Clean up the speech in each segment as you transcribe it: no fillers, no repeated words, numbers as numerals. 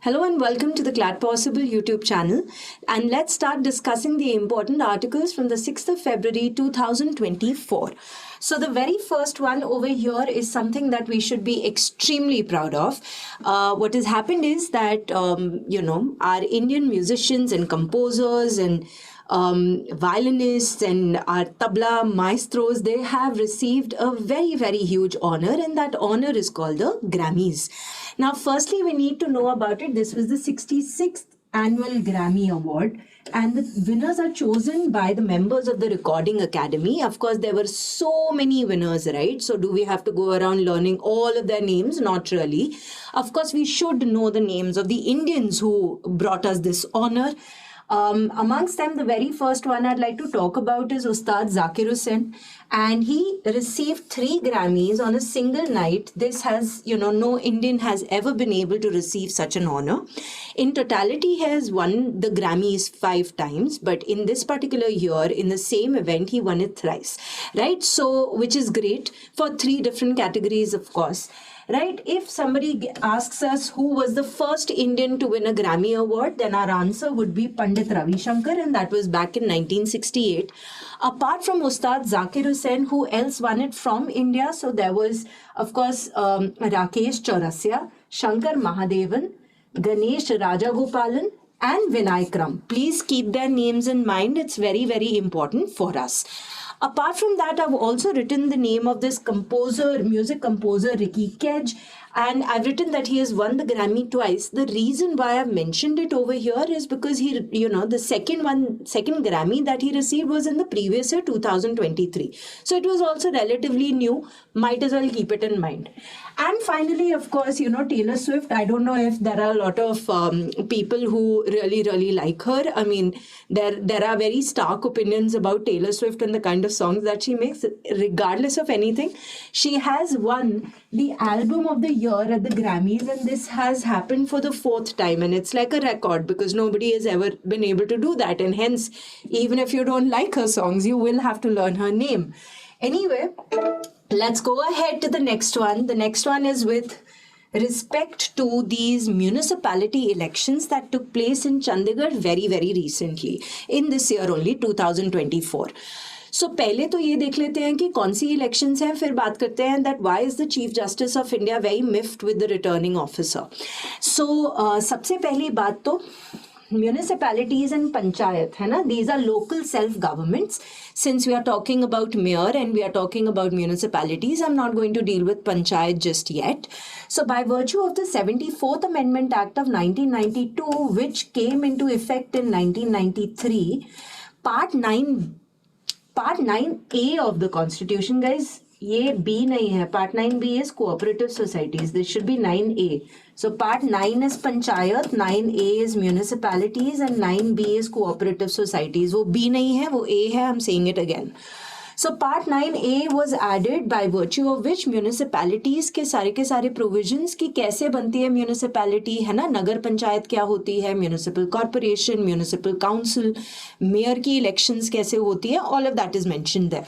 Hello and welcome to the Glad Possible YouTube channel. And let's start discussing the important articles from the 6th of February 2024. So the very first one over here is something that we should be extremely proud of. What has happened is that, our Indian musicians and composers and violinists and our tabla maestros, they have received a very, very huge honor, and that honor is called the Grammys. Now, firstly, we need to know about it. This was the 66th Annual Grammy Award, and the winners are chosen by the members of the Recording Academy. Of course, there were so many winners, right? So do we have to go around learning all of their names? Not really. Of course, we should know the names of the Indians who brought us this honor. Amongst them, the very first one I'd like to talk about is Ustad Zakir Hussain, and he received 3 Grammys on a single night. This has, no Indian has ever been able to receive such an honor. In totality, he has won the Grammys 5 times, but in this particular year, in the same event, he won it thrice, right? So, which is great for 3 different categories, of course. Right? If somebody asks us who was the first Indian to win a Grammy Award, then our answer would be Pandit Ravi Shankar, and that was back in 1968. Apart from Ustad Zakir Hussain, who else won it from India? So there was, of course, Rakesh Chaurasya, Shankar Mahadevan, Ganesh Rajagopalan, and Vinayakram. Please keep their names in mind. It's very, very important for us. Apart from that, I've also written the name of this music composer, Ricky Kedge, and I've written that he has won the Grammy twice. The reason why I've mentioned it over here is because the second Grammy that he received was in the previous year, 2023. So it was also relatively new. Might as well keep it in mind. And finally, of course, Taylor Swift. I don't know if there are a lot of people who really, really like her. I mean, there are very stark opinions about Taylor Swift and the kind of songs that she makes. Regardless of anything, she has won the Album of the Year at the Grammys, and this has happened for the 4th time, and it's like a record because nobody has ever been able to do that, and hence, even if you don't like her songs, you will have to learn her name. Anyway, let's go ahead to the next one. The next one is with respect to these municipality elections that took place in Chandigarh very, very recently, in this year only, 2024. So पहले तो ये देख लेते हैं कि कौन सी elections हैं, फिर बात करते हैं that why is the Chief Justice of India very miffed with the returning officer. So सबसे पहली बात तो municipalities and panchayat है ना, these are local self governments. Since we are talking about mayor and we are talking about municipalities, I'm not going to deal with panchayat just yet. So by virtue of the 74th Amendment Act of 1992, which came into effect in 1993, Part 9A of the Constitution, guys, ये B नहीं है. Part 9B is cooperative societies. This should be 9A. So Part 9 is panchayat, 9A is municipalities, and 9B is cooperative societies. वो B नहीं है, वो A है. I'm saying it again. So Part 9A was added by virtue of which municipalities के सारे provisions की कैसे बनती है municipality, है ना, नगर पंचायत क्या होती है, municipal corporation, municipal council, mayor की elections कैसे होती है, all of that is mentioned there.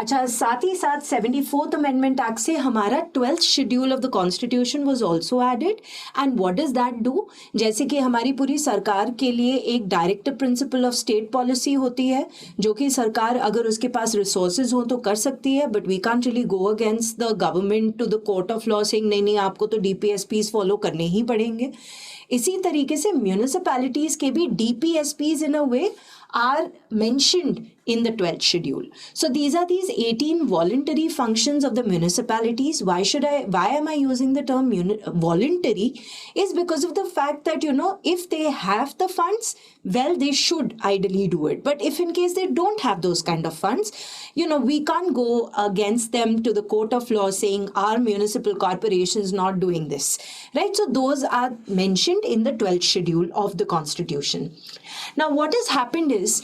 अच्छा, साथ ही साथ 74th Amendment Act से हमारा 12th Schedule of the Constitution was also added. And what does that do? जैसे कि हमारी पूरी सरकार के लिए एक directive principle of state policy होती है, जो कि सरकार अगर उसके पास रिसोर्सेज हो तो कर सकती है, but we can't really go against the government to the court of law saying नहीं आपको तो DPSPs फॉलो करने ही पड़ेंगे. इसी तरीके से म्यूनिसिपैलिटीज के भी DPSPs in a way are mentioned in the 12th schedule. So these are these 18 voluntary functions of the municipalities. Why am I using the term voluntary? Is because of the fact that, if they have the funds, well, they should ideally do it. But if in case they don't have those kind of funds, we can't go against them to the court of law saying our municipal corporation is not doing this, right? So those are mentioned in the 12th schedule of the Constitution. Now, what has happened is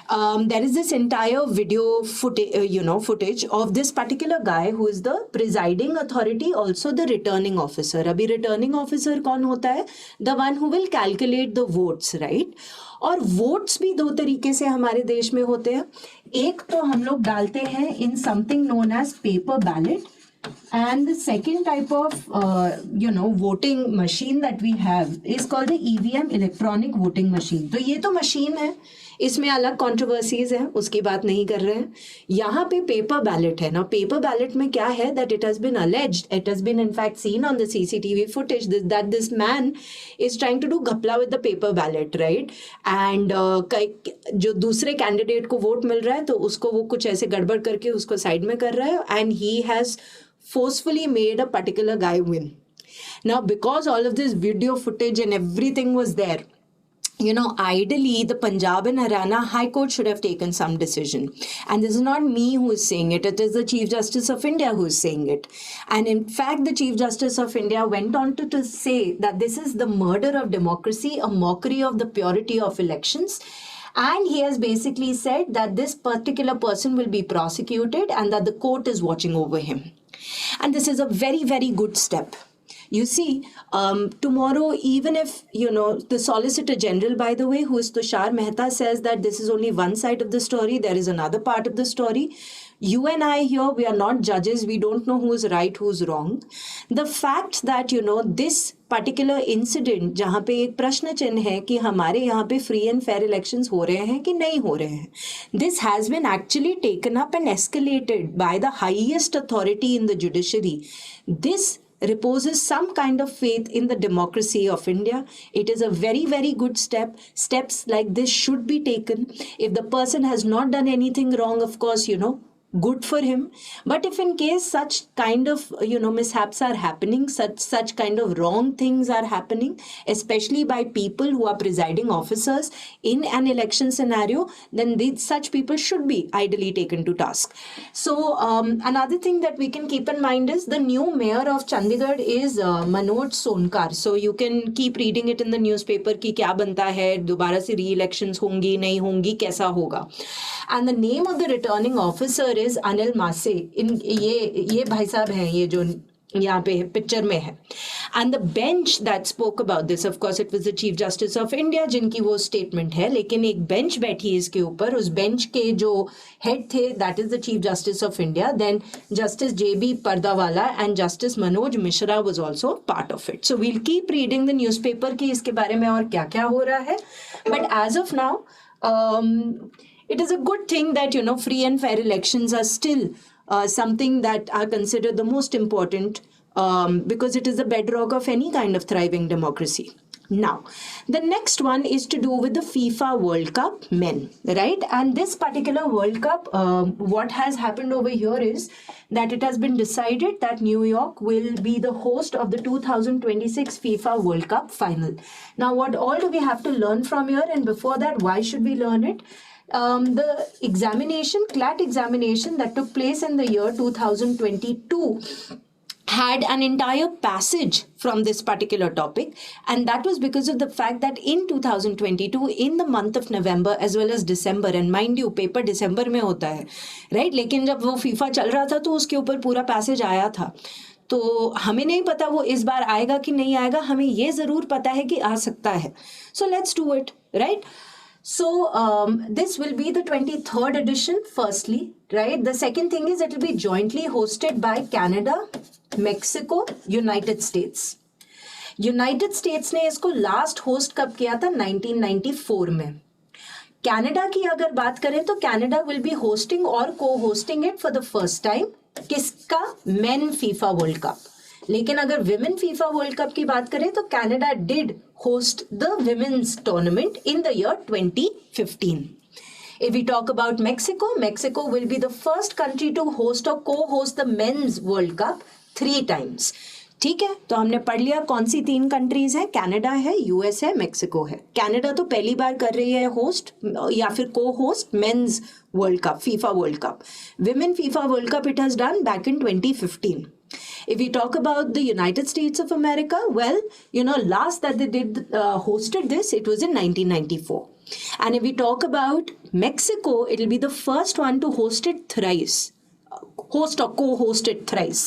there is this entire video footage of this particular guy who is the presiding authority, also the returning officer. Abhi returning officer कौन होता है? The one who will calculate the votes, right? और votes भी 2 तरीके से हमारे देश में होते हैं. एक तो हम लोग डालते हैं in something known as paper ballot, And the second type of, voting machine that we have is called the EVM, electronic voting machine. तो ये तो मशीन है, इसमें अलग कंट्रोवर्सीज है, उसकी बात नहीं कर रहे हैं. यहाँ पे पेपर बैलेट है ना. पेपर बैलेट में क्या है, that it has been alleged, it has been in fact seen on the CCTV footage that this man is trying to do घपला with the paper ballot, right? And जो दूसरे candidate को vote मिल रहा है तो उसको वो कुछ ऐसे गड़बड़ करके उसको साइड में कर रहा है, and he has forcefully made a particular guy win. Now, because all of this video footage and everything was there, ideally the Punjab and Haryana High Court should have taken some decision. And this is not me who is saying it, it is the Chief Justice of India who is saying it. And in fact, the Chief Justice of India went on to say that this is the murder of democracy, a mockery of the purity of elections. And he has basically said that this particular person will be prosecuted and that the court is watching over him. And this is a very, very good step. You see, tomorrow, even if, the Solicitor General, by the way, who is Tushar Mehta, says that this is only one side of the story, there is another part of the story. You and I here, we are not judges. We don't know who's right, who's wrong. The fact that, this particular incident, जहाँ पे एक प्रश्न चिन्ह है कि हमारे यहाँ पे free and fair elections हो रहे हैं कि नहीं हो रहे हैं. This has been actually taken up and escalated by the highest authority in the judiciary. This reposes some kind of faith in the democracy of India. It is a very, very good step. Steps like this should be taken. If the person has not done anything wrong, of course, good for him. But if in case such kind of, mishaps are happening, such kind of wrong things are happening, especially by people who are presiding officers in an election scenario, then such people should be ideally taken to task. So another thing that we can keep in mind is the new mayor of Chandigarh is Manoj Sonkar. So you can keep reading it in the newspaper कि क्या बनता है, दोबारा से re-elections होंगी, नहीं होंगी, कैसा होगा. And the name of the returning officer is Anil Masse. ये भाई साहब हैं, ये जो यहाँ पे पिक्चर में है. And the bench that spoke about this, of course, it was the Chief Justice of India जिनकी वो statement है, लेकिन एक bench बैठी है इसके ऊपर. उस bench के जो head थे, that is the Chief Justice of India. Then Justice J.B. Pardawala and Justice Manoj Mishra was also part of it. So we'll keep reading the newspaper कि इसके बारे में और क्या क्या हो रहा है. But as of now, it is a good thing that, free and fair elections are still something that are considered the most important because it is the bedrock of any kind of thriving democracy. Now, the next one is to do with the FIFA World Cup men, right? And this particular World Cup, what has happened over here is that it has been decided that New York will be the host of the 2026 FIFA World Cup final. Now, what all do we have to learn from here? And before that, why should we learn it? The examination, CLAT examination that took place in the year 2022 had an entire passage from this particular topic, and that was because of the fact that in 2022 in the month of November as well as December, and mind you paper December में होता है, right? लेकिन जब वो FIFA चल रहा था तो उसके ऊपर पूरा पैसेज आया था. तो हमें नहीं पता वो इस बार आएगा कि नहीं आएगा, हमें ये जरूर पता है कि आ सकता है. So let's do it, right? So this will be the 23rd edition, firstly, right? The second thing is it will be jointly hosted by Canada, Mexico, United States. United States ने इसको last host कब किया था? 1994 में. Canada की अगर बात करें तो Canada will be hosting or co-hosting it for the first time. किसका? Men FIFA World Cup. लेकिन अगर विमेन फीफा वर्ल्ड कप की बात करें तो Canada did host the women's tournament in the year 2015. If we talk about Mexico, Mexico will be the first country to host or co-host the men's World Cup 3 times. ठीक है, तो हमने पढ़ लिया कौन सी 3 कंट्रीज है. कनाडा है, US है, मेक्सिको है. कनाडा तो पहली बार कर रही है होस्ट या फिर को host mains world cup, FIFA world cup. Women FIFA world cup it has done back in 2015. If we talk about the United States of America, well, last that they did hosted this, it was in 1994. And if we talk about Mexico, it will be the first one to host it thrice, host or co-host it thrice.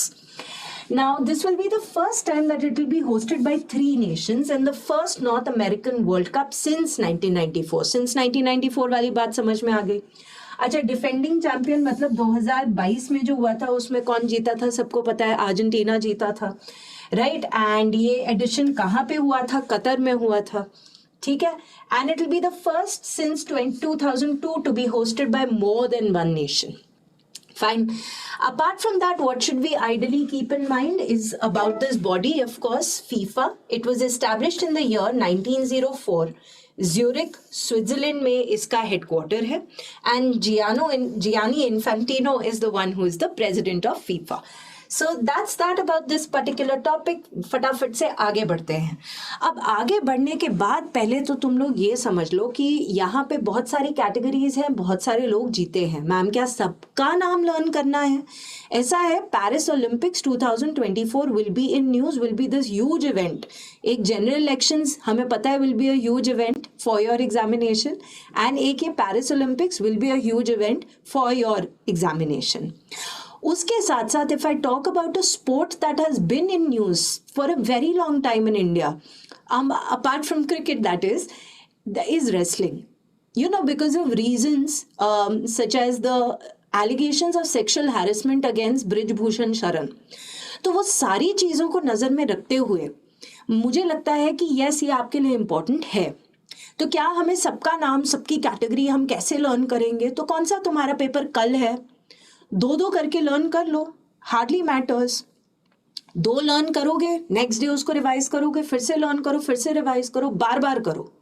Now, this will be the first time that it will be hosted by 3 nations and the first North American World Cup since 1994. Since 1994 वाली बात समझ में आ गई. अच्छा, defending champion मतलब 2022 में जो हुआ था उसमें कौन जीता था? सबको पता है, अर्जेंटीना जीता था, राइट? एंड ये एडिशन कहाँ पे हुआ था? कतर में हुआ था, ठीक है? And it will be the first since 2002 to be hosted by more than one nation. Fine. Apart from that, what should we ideally keep in mind is about this body, of course, FIFA. It was established in the year 1904. Zurich, Switzerland में इसका headquarter है, and Gianni Infantino is the one who is the president of FIFA. So that's that about this particular topic. फटाफट से आगे बढ़ते हैं. अब आगे बढ़ने के बाद पहले तो तुम लोग ये समझ लो कि यहाँ पे बहुत सारी कैटेगरीज हैं, बहुत सारे लोग जीते हैं. मैम क्या सबका नाम लर्न करना है? ऐसा है, Paris Olympics 2024 will be in news, will be this huge event. एक जनरल इलेक्शंस हमें पता है will be a huge event for your examination, and एक ये Paris Olympics will be a huge event for your examination. उसके साथ साथ if I talk about a sport that has been in news for a very long time in India, apart from cricket, that is wrestling. You know, because of reasons such as the allegations of sexual harassment against Brij Bhushan Sharan. तो वो सारी चीज़ों को नज़र में रखते हुए मुझे लगता है कि यस, ये आपके लिए इम्पोर्टेंट है. तो क्या हमें सबका नाम, सबकी कैटेगरी हम कैसे लर्न करेंगे? तो कौन सा तुम्हारा पेपर कल है, दो करके लर्न कर लो, हार्डली मैटर्स. 2 लर्न करोगे, नेक्स्ट डे उसको रिवाइज करोगे, फिर से लर्न करो, फिर से रिवाइज करो, बार बार करो.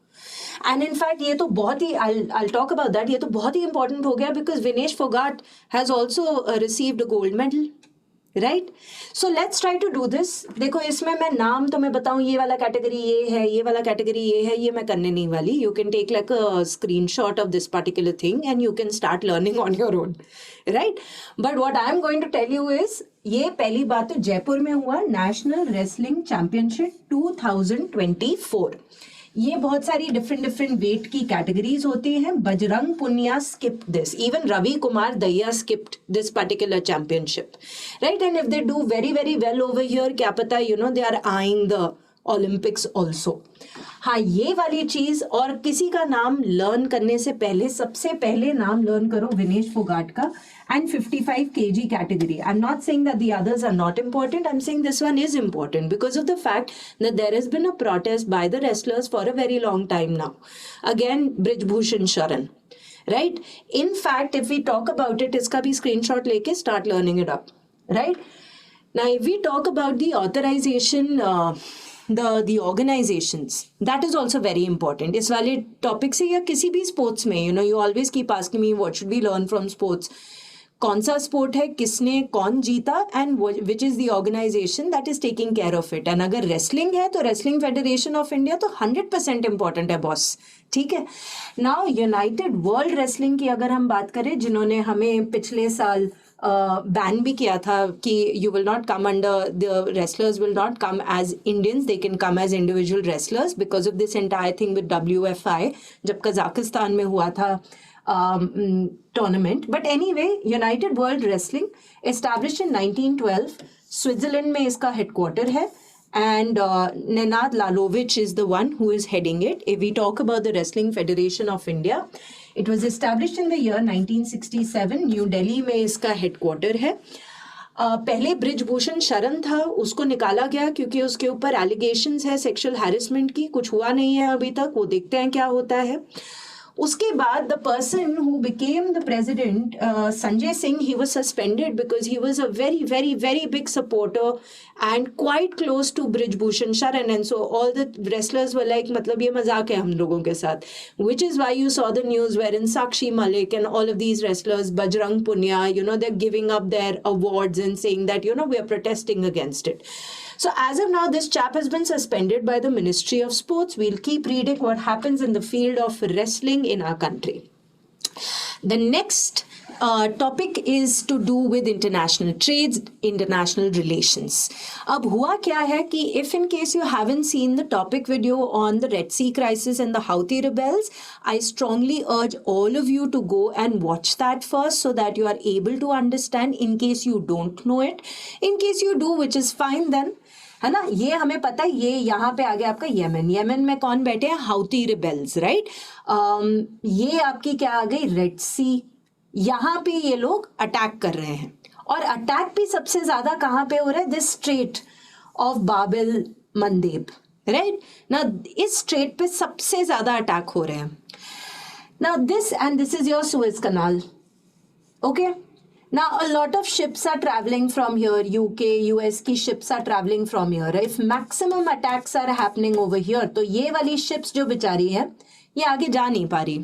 एंड इन फैक्ट ये तो बहुत ही, I'll talk about that, ये तो बहुत ही इंपॉर्टेंट हो गया because Vinesh Phogat has also received a gold medal, right? So let's try to do this. देखो, इसमें मैं नाम तो मैं बताऊं, ये वाला कैटेगरी ये है, ये वाला कैटेगरी ये है, ये मैं करने नहीं वाली. You can take like a screenshot of this particular thing and you can start learning on your own, right? But what I am going to tell you is, ये पहली बात तो जयपुर में हुआ नेशनल रेसलिंग चैंपियनशिप 2024. ये बहुत सारी different weight की कैटेगरीज होती हैं. Bajrang Punia skip this, even Ravi Kumar Dahiya skipped this particular championship, right? And if they do very well over here, क्या पता, you know, they are eyeing the Olympics also. हाँ, ये वाली चीज. और किसी का नाम लर्न करने से पहले सबसे पहले नाम लर्न करो विनेश फोगाट का, and 55 kg category. I'm not saying that the others are not important. I'm saying this one is important because of the fact that there has been a protest by the wrestlers for a very long time now. Again, Brij Bhushan Sharan, right? In fact, if we talk about it, iska bhi screenshot leke start learning it up, right? Now, if we talk about the authorization, the organizations, that is also very important. इस वाले topic से या किसी भी sports में, you know, you always keep asking me what should we learn from sports. कौन सा sport है, किसने कौन जीता, and which is the organization that is taking care of it. And अगर रेसलिंग है तो रेसलिंग फेडरेशन ऑफ इंडिया तो 100% इंपॉर्टेंट है बॉस, ठीक है? नाउ यूनाइटेड वर्ल्ड रेसलिंग की अगर हम बात करें, जिन्होंने हमें पिछले साल बैन भी किया था कि you will not come under, the wrestlers will not come as Indians, they can come as individual wrestlers because of this entire thing with WFI, जब कजाकिस्तान में हुआ था tournament. But anyway, United World Wrestling established in 1912. Switzerland में इसका headquarter है, and Nenad Lalovic is the one who is heading it. If we talk about the Wrestling Federation of India, it was established in the year 1967. New Delhi में इसका headquarter है. पहले bridge Bhushan शरण था, उसको निकाला गया क्योंकि उसके ऊपर एलिगेशंस है सेक्सुअल हैरेसमेंट की. कुछ हुआ नहीं है अभी तक, वो देखते हैं क्या होता है. उसके बाद the person who became the president, Sanjay Singh, he was suspended because he was a very big supporter and quite close to Brij Bhushan Sharan. And so all the wrestlers were like, मतलब ये मजाक है हम लोगों के साथ, which is why you saw the news wherein Sakshi Malik and all of these wrestlers, Bajrang Punia, you know, they're giving up their awards and saying that, you know, we are protesting against it. So as of now, this chap has been suspended by the Ministry of Sports. We'll keep reading what happens in the field of wrestling in our country. The next topic is to do with international trades, international relations. अब हुआ क्या है कि if in case you haven't seen the topic video on the Red Sea crisis and the Houthi rebels, I strongly urge all of you to go and watch that first so that you are able to understand in case you don't know it. In case you do, which is fine then, है ना? ये हमें पता है. ये यहाँ पे आ गया आपका यमन में कौन बैठे हैं? हाउती रिबेल्स, राइट? ये आपकी क्या आ गई? रेड सी, यहाँ पे ये लोग अटैक कर रहे हैं, और अटैक भी सबसे ज्यादा कहाँ पे हो रहा है? This strait of Bab Mandeb, right ना, इस स्ट्रेट पे सबसे ज्यादा अटैक हो रहे हैं. Now this is your Suez Canal. Okay. Now a lot of ships are traveling from here. UK, US की ships are traveling from here. If maximum attacks are happening over here, तो ये वाली ships जो बेचारी है ये आगे जा नहीं पा रही.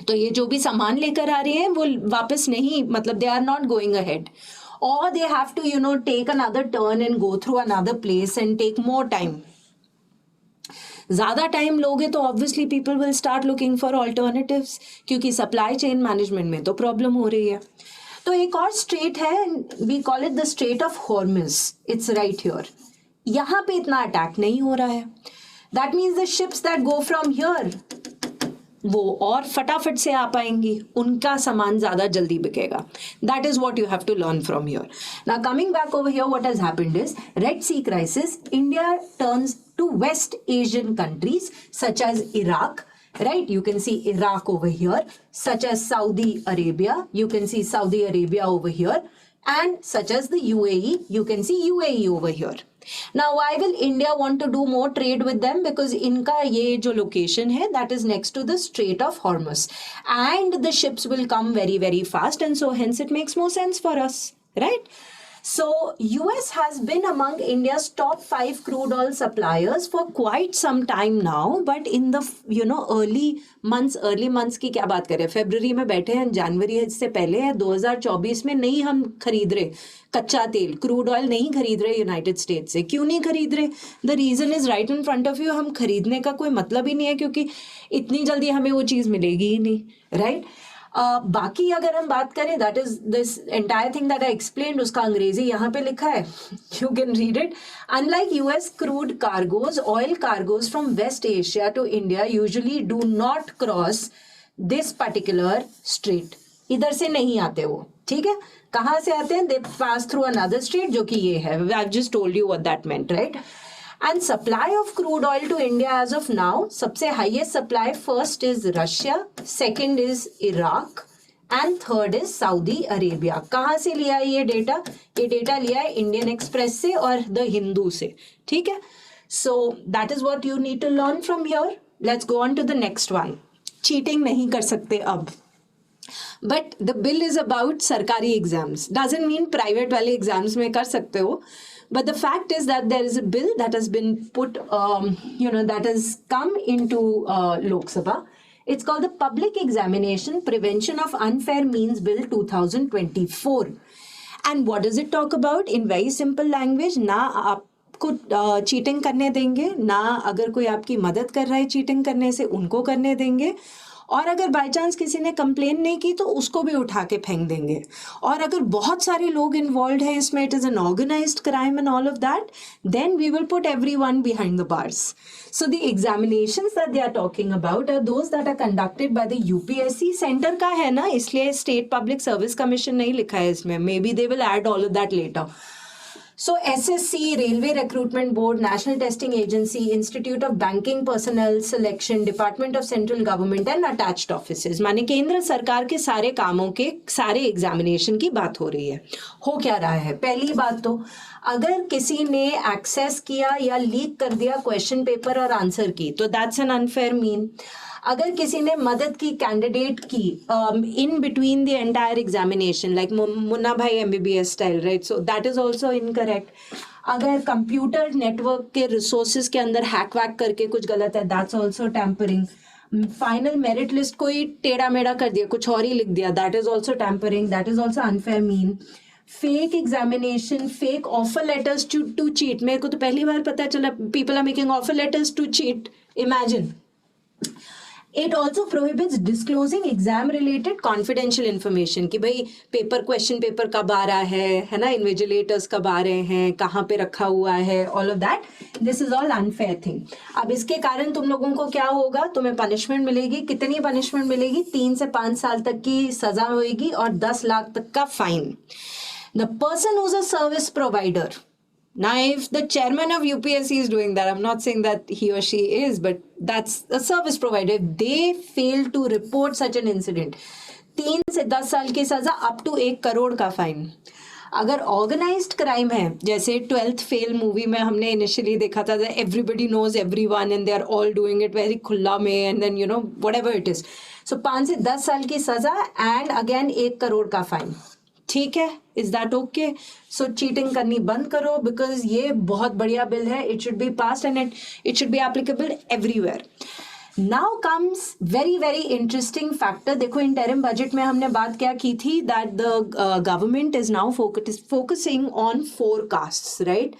तो ये जो भी सामान लेकर आ रही हैं वो वापस नहीं, मतलब they are not going ahead, or they have to take another turn and go through another place and take more time. ज़्यादा टाइम लोगे तो obviously people will start looking for alternatives, क्योंकि सप्लाई चेन मैनेजमेंट में तो problem हो रही है. तो एक और स्ट्रेट है, we call it the Strait of Hormuz. It's right here. यहाँ पे इतना अटैक नहीं हो रहा है. That means the ships that go from here वो और फटाफट से आ पाएंगी, उनका सामान ज्यादा जल्दी बिकेगा. That is what you have to learn from here. Now coming back over here, what has happened is Red Sea crisis. India turns to West Asian countries such as Iraq, right? You can see Iraq over here, such as Saudi Arabia. You can see Saudi Arabia over here, and such as the UAE. You can see UAE over here. Now, why will India want to do more trade with them? Because इनका ये जो location है, that is next to the Strait of Hormuz, and the ships will come very, very fast, and so hence it makes more sense for us, right? So US has been among India's top 5 crude oil suppliers for quite some time now, but in the early months की क्या बात करें, फरवरी में बैठे हैं, जनवरी इससे पहले है 2024 में नहीं हम खरीद रहे कच्चा तेल, क्रूड ऑयल नहीं खरीद रहे यूनाइटेड स्टेट्स से. क्यों नहीं खरीद रहे? The reason is right in front of you. हम खरीदने का कोई मतलब ही नहीं है, क्योंकि इतनी जल्दी हमें वो चीज़ मिलेगी ही नहीं, राइट? बाकी अगर हम बात करें, that is this entire thing that I explained, उसका अंग्रेजी यहाँ पे लिखा है, you can read it. Unlike US, crude cargoes, oil cargoes from West Asia to India usually do not cross this particular strait. इधर से नहीं आते वो, ठीक है? कहाँ से आते हैं? दे पास थ्रू अनदर स्ट्रेट, जो कि ये है. I just told you what that meant, right? And supply of crude oil to India as of now, सबसे highest supply first is Russia, second is Iraq, and third is Saudi Arabia. कहाँ से लिया है ये data? ये data लिया है Indian express से और द हिंदू से, ठीक है? So that is what you need to learn from here. Let's go on to the next one. Cheating नहीं कर सकते अब. But the bill is about सरकारी एग्जाम्स. Doesn't mean प्राइवेट वाले एग्जाम्स में कर सकते हो. But the fact is that there is a bill that has been put, that has come into Lok Sabha. It's called the Public Examination Prevention of Unfair Means Bill 2024. And what does it talk about? In very simple language, ना आपको cheating करने देंगे, ना अगर कोई आपकी मदद कर रहा है चीटिंग करने से उनको करने देंगे, और अगर बाय चांस किसी ने कंप्लेन नहीं की तो उसको भी उठा के फेंक देंगे. और अगर बहुत सारे लोग इन्वॉल्व हैं इसमें, it is an organized crime and all of that, then we will put everyone behind the bars. So the examinations that they are talking about are those that are conducted by the UPSC. Centre का है ना, इसलिए state public service commission नहीं लिखा है इसमें. Maybe they will add all of that later. So SSC, Railway Recruitment Board, National Testing Agency, Institute of Banking Personnel Selection, Department of Central Government and attached offices. माने केंद्र सरकार के सारे कामों के सारे एग्जामिनेशन की बात हो रही है. हो क्या रहा है? पहली बात तो अगर किसी ने एक्सेस किया या लीक कर दिया क्वेश्चन पेपर और आंसर की, तो दैट्स एन अनफेयर मीन. अगर किसी ने मदद की कैंडिडेट की in between the entire examination, like Munna भाई MBBS style, right? So that is also incorrect. अगर कंप्यूटर नेटवर्क के रिसोर्सेज के अंदर हैक वैक करके कुछ गलत है, that's also tampering. Final merit list कोई टेढ़ा मेढ़ा कर दिया, कुछ और ही लिख दिया, that is also tampering, that is also unfair mean. Fake examination, fake offer letters to cheat. मेरे को तो पहली बार पता चला people are making offer letters to cheat. Imagine. It also prohibits disclosing exam related confidential information कि भाई paper question paper कब आ रहा है ना, इन्विजिलेटर्स कब आ रहे हैं, कहाँ पे रखा हुआ है, all of that. This is all unfair thing. अब इसके कारण तुम लोगों को क्या होगा? तुम्हें पनिशमेंट मिलेगी. कितनी पनिशमेंट मिलेगी? 3 से 5 साल तक की सजा होगी और 10 लाख तक का fine. The person who is a service provider. Now, if the chairman of UPSC is doing that, I'm not saying that he or she is, but that's a service provider. If they fail to report such an incident, 3 से 10 साल की सजा up to 1 crore का fine. अगर organised crime है, जैसे 12th fail movie में हमने इनिशियली देखा था, everybody knows everyone and they are all doing it very खुला में and then whatever it is, so 5 से 10 साल की सजा एंड अगेन 1 करोड़ का फाइन। ठीक है, is that okay? So cheating करनी बंद करो, बिकॉज ये बहुत बढ़िया बिल है, it should be passed and it should be applicable everywhere. Now comes very very interesting factor. देखो, इंटरिम बजट में हमने बात क्या की थी, that the government is now focusing on 4 castes, right?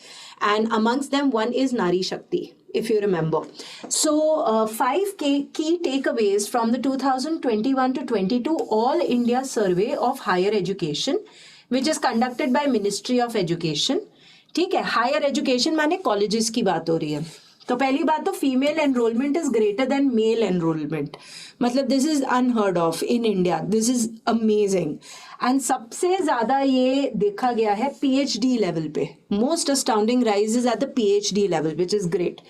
And amongst them one is Nari Shakti, if you remember. So 5 key takeaways from the 2021 to 22 All India Survey of Higher Education, which is conducted by Ministry of Education. ठीक है, higher education माने colleges की बात हो रही है। तो पहली बात तो female enrolment is greater than male enrolment, मतलब this is unheard of in India, this is amazing. And सबसे ज्यादा ये देखा गया है पीएचडी लेवल पे, most astounding rise is at the PhD level, which is great.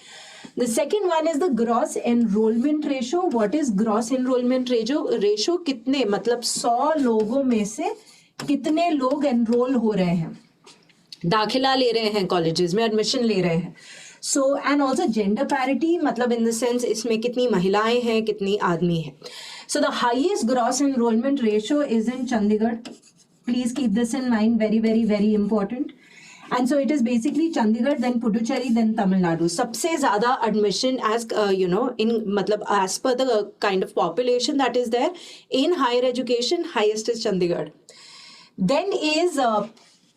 The second one is the gross enrollment ratio. What is gross enrollment ratio? कितने, मतलब 100 लोगों में से कितने लोग एनरोल हो रहे हैं, दाखिला ले रहे हैं कॉलेजेस में, एडमिशन ले रहे हैं। So and also gender parity, मतलब इन द सेंस इसमें कितनी महिलाएं हैं, कितनी आदमी हैं। So the highest gross enrolment ratio is in Chandigarh. Please keep this in mind, very very very important. And so it is basically Chandigarh, then Puducherry, then Tamil Nadu. सबसे ज्यादा एडमिशन एज इन, मतलब as per the kind of population that is there in higher education, highest is Chandigarh. Then is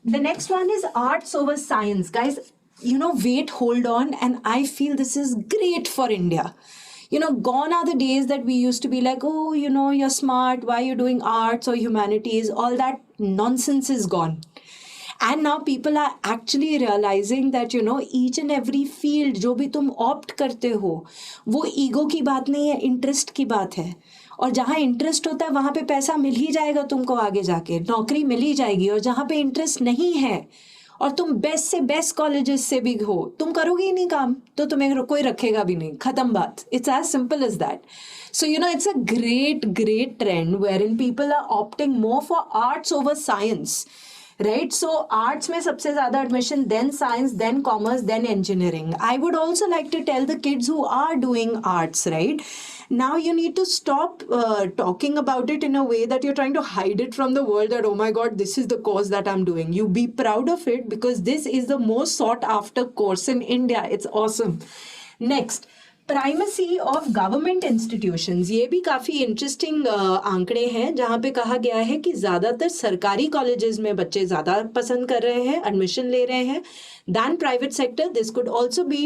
the next one is arts over science. Guys, wait, hold on, and I feel this is great for India. Gone are the days that we used to be like, oh, you're smart, why are you doing arts or humanities? All that nonsense is gone. And now people are actually realizing that, each and every field जो भी तुम opt करते हो, वो ego की बात नहीं है, interest की बात है। और जहाँ इंटरेस्ट होता है वहाँ पे पैसा मिल ही जाएगा तुमको, आगे जाके नौकरी मिल ही जाएगी। और जहाँ पे इंटरेस्ट नहीं है और तुम बेस्ट से बेस्ट कॉलेजेस से भी हो, तुम करोगे ही नहीं काम, तो तुम्हें कोई रखेगा भी नहीं, खत्म बात। It's as simple as that. So it's a great trend where in people are opting more for arts over science, right? So arts में सबसे ज़्यादा admission, then science, then commerce, then engineering. I would also like to tell the kids who are doing arts, right? Now you need to stop talking about it in a way that you're trying to hide it from the world, that, oh my God, this is the course that I'm doing. You be proud of it, because this is the most sought after course in India. It's awesome. Next, primacy of government institutions. ये भी काफ़ी interesting आंकड़े हैं, जहाँ पे कहा गया है कि ज़्यादातर सरकारी कॉलेजेस में बच्चे ज़्यादा पसंद कर रहे हैं, एडमिशन ले रहे हैं, than private sector. This could also be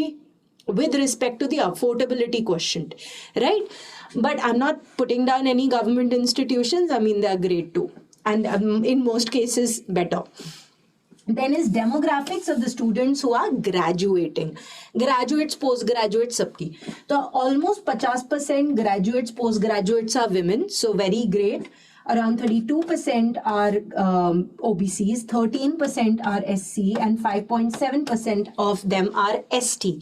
with respect to the affordability quotient, right? But I'm not putting down any government institutions. I mean, they are great too, and in most cases better. Then is demographics of the students who are graduating, graduates, postgraduates, सबकी। तो almost 50% graduates, postgraduates are women, so very great. Around 32% are OBCs, 13% are SC, and 5.7% of them are ST.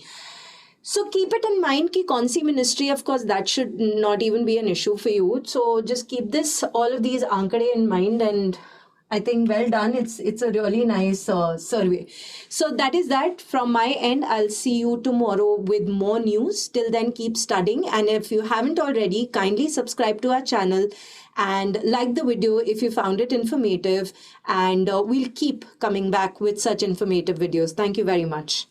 So keep it in mind कि कौन सी ministry, of course that should not even be an issue for you. So just keep all of these आंकड़े in mind, and I think well done. It's a really nice survey. So that is that from my end. I'll see you tomorrow with more news. Till then, keep studying. And if you haven't already, kindly subscribe to our channel and like the video if you found it informative. And we'll keep coming back with such informative videos. Thank you very much.